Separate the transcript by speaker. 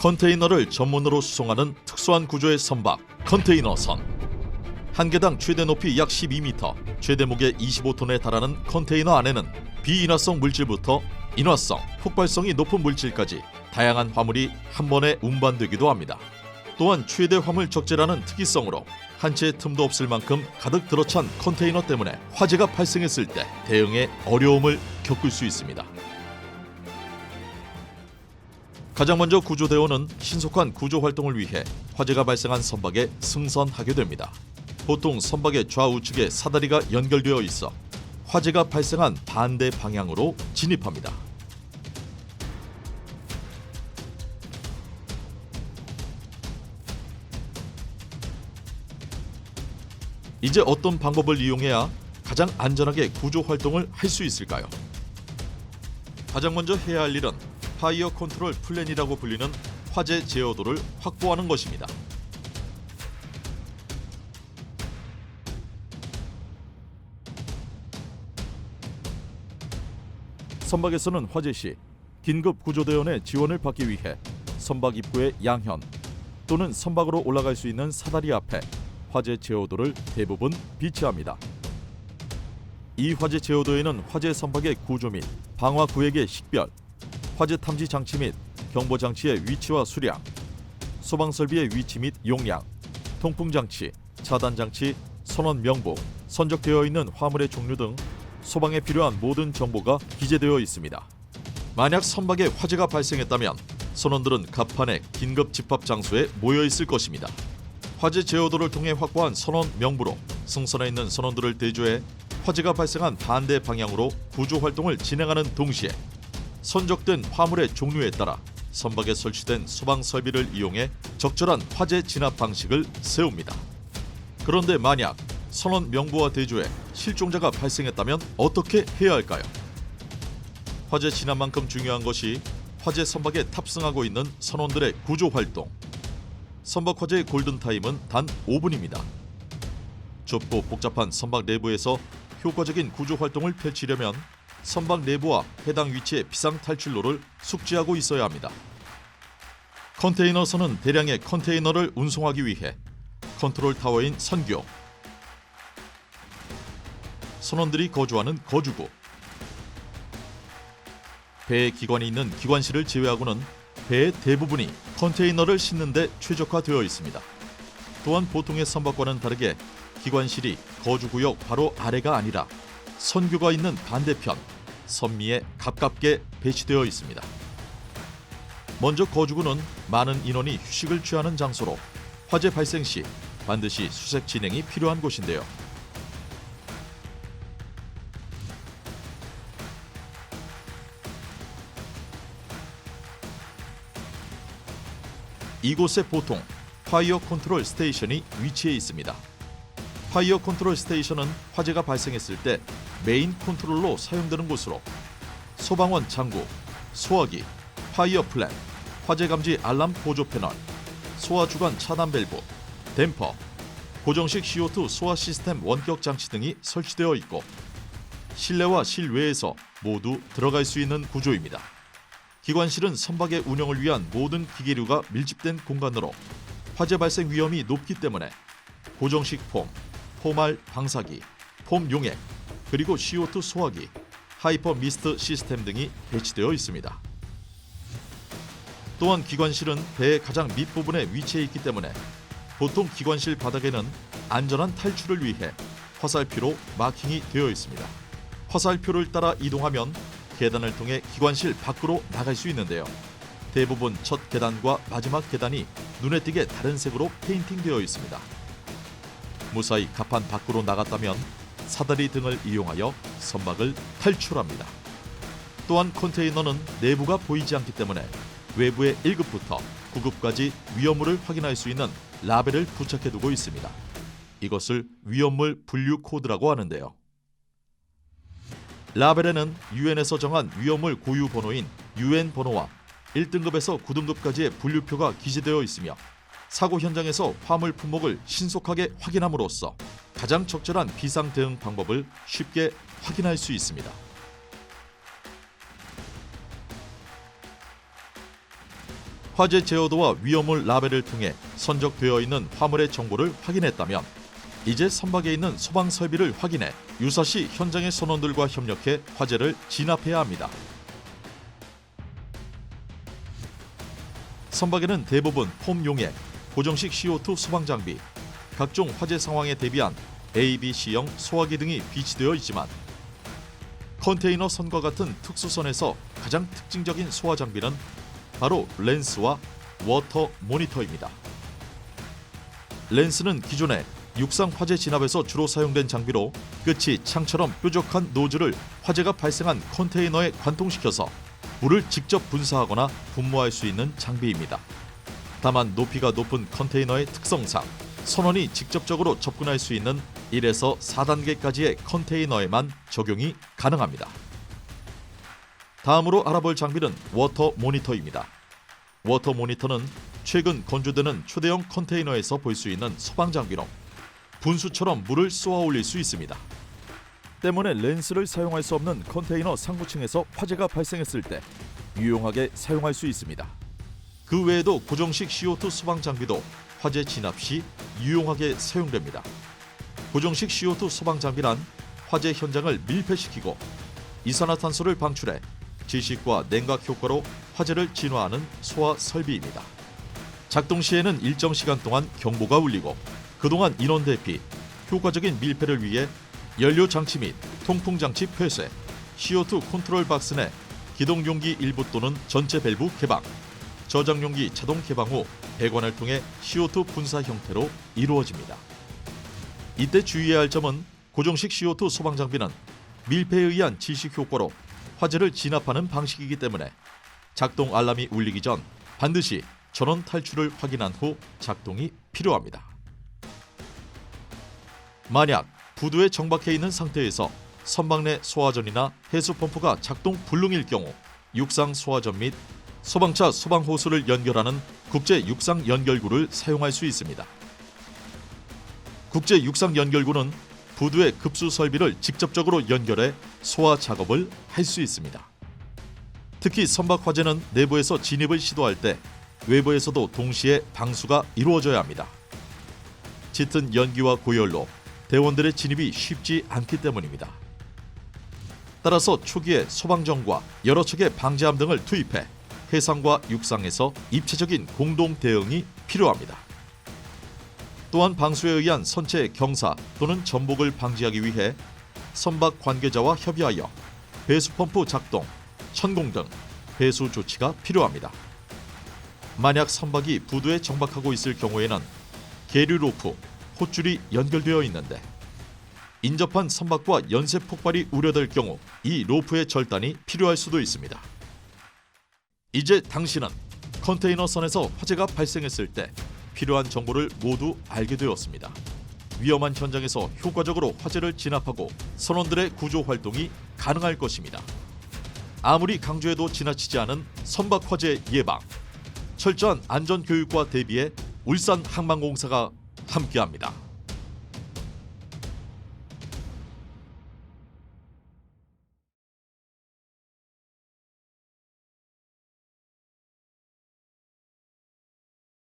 Speaker 1: 컨테이너를 전문으로 수송하는 특수한 구조의 선박, 컨테이너선. 한 개당 최대 높이 약 12m, 최대 무게 25톤에 달하는 컨테이너 안에는 비인화성 물질부터 인화성, 폭발성이 높은 물질까지 다양한 화물이 한 번에 운반되기도 합니다. 또한 최대 화물 적재라는 특이성으로 한 채의 틈도 없을 만큼 가득 들어찬 컨테이너 때문에 화재가 발생했을 때 대응에 어려움을 겪을 수 있습니다. 가장 먼저 구조대원은 신속한 구조 활동을 위해 화재가 발생한 선박에 승선하게 됩니다. 보통 선박의 좌우측에 사다리가 연결되어 있어 화재가 발생한 반대 방향으로 진입합니다. 이제 어떤 방법을 이용해야 가장 안전하게 구조 활동을 할 수 있을까요? 가장 먼저 해야 할 일은 파이어 컨트롤 플랜이라고 불리는 화재 제어도를 확보하는 것입니다. 선박에서는 화재 시 긴급 구조대원의 지원을 받기 위해 선박 입구의 양현 또는 선박으로 올라갈 수 있는 사다리 앞에 화재 제어도를 대부분 비치합니다. 이 화재 제어도에는 화재 선박의 구조 및 방화 구역의 식별, 화재 탐지 장치 및 경보 장치의 위치와 수량, 소방 설비의 위치 및 용량, 통풍 장치, 차단 장치, 선원 명부, 선적되어 있는 화물의 종류 등 소방에 필요한 모든 정보가 기재되어 있습니다. 만약 선박에 화재가 발생했다면 선원들은 갑판의 긴급 집합 장소에 모여 있을 것입니다. 화재 제어도를 통해 확보한 선원 명부로 승선해 있는 선원들을 대조해 화재가 발생한 반대 방향으로 구조 활동을 진행하는 동시에 선적된 화물의 종류에 따라 선박에 설치된 소방 설비를 이용해 적절한 화재 진압 방식을 세웁니다. 그런데 만약 선원 명부와 대조해 실종자가 발생했다면 어떻게 해야 할까요? 화재 진압만큼 중요한 것이 화재 선박에 탑승하고 있는 선원들의 구조 활동. 선박 화재의 골든타임은 단 5분입니다. 좁고 복잡한 선박 내부에서 효과적인 구조 활동을 펼치려면 선박 내부와 해당 위치의 비상탈출로를 숙지하고 있어야 합니다. 컨테이너선은 대량의 컨테이너를 운송하기 위해 컨트롤 타워인 선교, 선원들이 거주하는 거주구, 배의 기관이 있는 기관실을 제외하고는 배의 대부분이 컨테이너를 싣는 데 최적화되어 있습니다. 또한 보통의 선박과는 다르게 기관실이 거주구역 바로 아래가 아니라 선교가 있는 반대편, 선미에 가깝게 배치되어 있습니다. 먼저 거주구는 많은 인원이 휴식을 취하는 장소로 화재 발생 시 반드시 수색 진행이 필요한 곳인데요. 이곳에 보통 파이어 컨트롤 스테이션이 위치해 있습니다. 파이어 컨트롤 스테이션은 화재가 발생했을 때 메인 컨트롤로 사용되는 곳으로 소방원 장구, 소화기, 파이어 플랜, 화재 감지 알람 보조 패널, 소화 주간 차단 밸브, 댐퍼, 고정식 CO2 소화 시스템 원격 장치 등이 설치되어 있고 실내와 실외에서 모두 들어갈 수 있는 구조입니다. 기관실은 선박의 운영을 위한 모든 기계류가 밀집된 공간으로 화재 발생 위험이 높기 때문에 고정식 폼, 폼알 방사기, 폼 용액, 그리고 CO2 소화기, 하이퍼 미스트 시스템 등이 배치되어 있습니다. 또한 기관실은 배의 가장 밑부분에 위치해 있기 때문에 보통 기관실 바닥에는 안전한 탈출을 위해 화살표로 마킹이 되어 있습니다. 화살표를 따라 이동하면 계단을 통해 기관실 밖으로 나갈 수 있는데요. 대부분 첫 계단과 마지막 계단이 눈에 띄게 다른 색으로 페인팅되어 있습니다. 무사히 갑판 밖으로 나갔다면 사다리 등을 이용하여 선박을 탈출합니다. 또한 컨테이너는 내부가 보이지 않기 때문에 외부의 1급부터 9급까지 위험물을 확인할 수 있는 라벨을 부착해두고 있습니다. 이것을 위험물 분류 코드라고 하는데요. 라벨에는 유엔에서 정한 위험물 고유 번호인 UN 번호와 1등급에서 9등급까지의 분류표가 기재되어 있으며 사고 현장에서 화물 품목을 신속하게 확인함으로써 가장 적절한 비상 대응 방법을 쉽게 확인할 수 있습니다. 화재 제어도와 위험물 라벨을 통해 선적되어 있는 화물의 정보를 확인했다면 이제 선박에 있는 소방 설비를 확인해 유사시 현장의 선원들과 협력해 화재를 진압해야 합니다. 선박에는 대부분 폼 용액, 고정식 CO2 소방 장비, 각종 화재 상황에 대비한 A, B, C형 소화기 등이 비치되어 있지만 컨테이너 선과 같은 특수선에서 가장 특징적인 소화 장비는 바로 렌스와 워터 모니터입니다. 렌스는 기존에 육상 화재 진압에서 주로 사용된 장비로 끝이 창처럼 뾰족한 노즐을 화재가 발생한 컨테이너에 관통시켜서 물을 직접 분사하거나 분무할 수 있는 장비입니다. 다만 높이가 높은 컨테이너의 특성상 선원이 직접적으로 접근할 수 있는 1에서 4단계까지의 컨테이너에만 적용이 가능합니다. 다음으로 알아볼 장비는 워터 모니터입니다. 워터 모니터는 최근 건조되는 초대형 컨테이너에서 볼 수 있는 소방 장비로 분수처럼 물을 쏘아 올릴 수 있습니다. 때문에 렌스를 사용할 수 없는 컨테이너 상부층에서 화재가 발생했을 때 유용하게 사용할 수 있습니다. 그 외에도 고정식 CO2 소방 장비도 화재 진압 시 유용하게 사용됩니다. 고정식 CO2 소방 장비란 화재 현장을 밀폐시키고 이산화탄소를 방출해 질식과 냉각 효과로 화재를 진화하는 소화 설비입니다. 작동 시에는 일정 시간 동안 경보가 울리고 그동안 인원 대피, 효과적인 밀폐를 위해 연료 장치 및 통풍 장치 폐쇄, CO2 컨트롤 박스 내 기동 용기 일부 또는 전체 밸브 개방, 저장 용기 자동 개방 후 배관을 통해 CO2 분사 형태로 이루어집니다. 이때 주의해야 할 점은 고정식 CO2 소방 장비는 밀폐에 의한 질식 효과로 화재를 진압하는 방식이기 때문에 작동 알람이 울리기 전 반드시 전원 탈출을 확인한 후 작동이 필요합니다. 만약 부두에 정박해 있는 상태에서 선박 내 소화전이나 해수 펌프가 작동 불능일 경우 육상 소화전 및 소방차 소방호수를 연결하는 국제 육상 연결구를 사용할 수 있습니다. 국제 육상 연결구는 부두의 급수 설비를 직접적으로 연결해 소화 작업을 할 수 있습니다. 특히 선박 화재는 내부에서 진입을 시도할 때 외부에서도 동시에 방수가 이루어져야 합니다. 짙은 연기와 고열로 대원들의 진입이 쉽지 않기 때문입니다. 따라서 초기에 소방정과 여러 척의 방지함 등을 투입해 해상과 육상에서 입체적인 공동 대응이 필요합니다. 또한 방수에 의한 선체 경사 또는 전복을 방지하기 위해 선박 관계자와 협의하여 배수펌프 작동, 천공 등 배수 조치가 필요합니다. 만약 선박이 부두에 정박하고 있을 경우에는 계류 로프, 호줄이 연결되어 있는데 인접한 선박과 연쇄 폭발이 우려될 경우 이 로프의 절단이 필요할 수도 있습니다. 이제 당신은 컨테이너 선에서 화재가 발생했을 때 필요한 정보를 모두 알게 되었습니다. 위험한 현장에서 효과적으로 화재를 진압하고 선원들의 구조 활동이 가능할 것입니다. 아무리 강조해도 지나치지 않은 선박 화재 예방, 철저한 안전 교육과 대비에 울산항만공사가 함께합니다.